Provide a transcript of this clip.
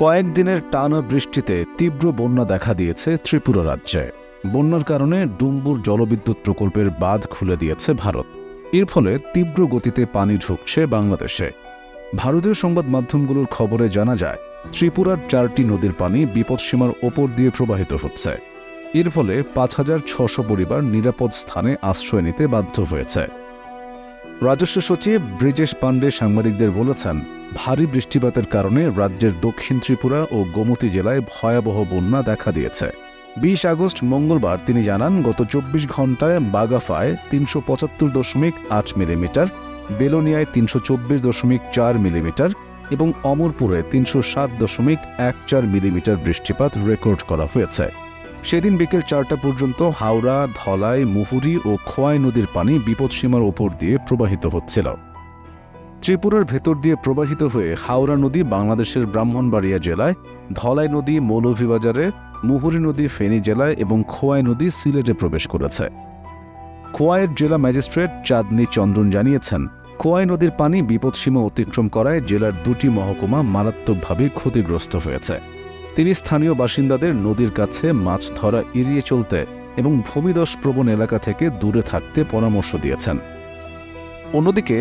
কয়েকদিনের টানা বৃষ্টিতে তীব্র বন্যা দেখা দিয়েছে ত্রিপুরা রাজ্যে। বন্যার কারণে ডুম্বুর জলবিদ্যুৎ প্রকল্পের বাঁধ খুলে দিয়েছে ভারত। এর ফলে তীব্র গতিতে পানি ঢুকছে বাংলাদেশে। ভারতীয় সংবাদ মাধ্যমগুলোর খবরে জানা যায়, ত্রিপুরার 4টি নদীর পানি বিপদসীমার ওপর দিয়ে প্রবাহিত হচ্ছে। এর ফলে 5,600 পরিবার নিরাপদ স্থানে আশ্রয় নিতে বাধ্য হয়েছে। রাজস্ব সচিব ব্রিজেশ পাণ্ডে সাংবাদিকদের বলেছেন, ভারী বৃষ্টিপাতের কারণে রাজ্যের দক্ষিণ ত্রিপুরা ও গোমতী জেলায় ভয়াবহ বন্যা দেখা দিয়েছে। 20 আগস্ট মঙ্গলবার তিনি জানান, গত 24 ঘণ্টায় বাগাফায় 375.8 মিলিমিটার, বেলোনিয়ায় 324.4 মিলিমিটার এবং অমরপুরে 307.14 মিলিমিটার বৃষ্টিপাত রেকর্ড করা হয়েছে। সেদিন বিকেল 4টা পর্যন্ত হাওড়া, ধলাই, মুহুরী ও খোয়াই নদীর পানি বিপদসীমার ওপর দিয়ে প্রবাহিত হচ্ছিল। ত্রিপুরার ভেতর দিয়ে প্রবাহিত হয়ে হাওড়া নদী বাংলাদেশের ব্রাহ্মণবাড়িয়া জেলায়, ধলাই নদী মৌলভীবাজারে, মুহুরী নদী ফেনী জেলায় এবং খোয়াই নদী সিলেটে প্রবেশ করেছে। খোয়াইয়ের জেলা ম্যাজিস্ট্রেট চাঁদনী চন্দ্রন জানিয়েছেন, খোয়াই নদীর পানি বিপদসীমা অতিক্রম করায় জেলার 2টি মহকুমা মারাত্মকভাবে ক্ষতিগ্রস্ত হয়েছে। তিনি স্থানীয় বাসিন্দাদের নদীর কাছে মাছ ধরা এড়িয়ে চলতে এবং ভূমিধস প্রবণ এলাকা থেকে দূরে থাকতে পরামর্শ দিয়েছেন। অন্যদিকে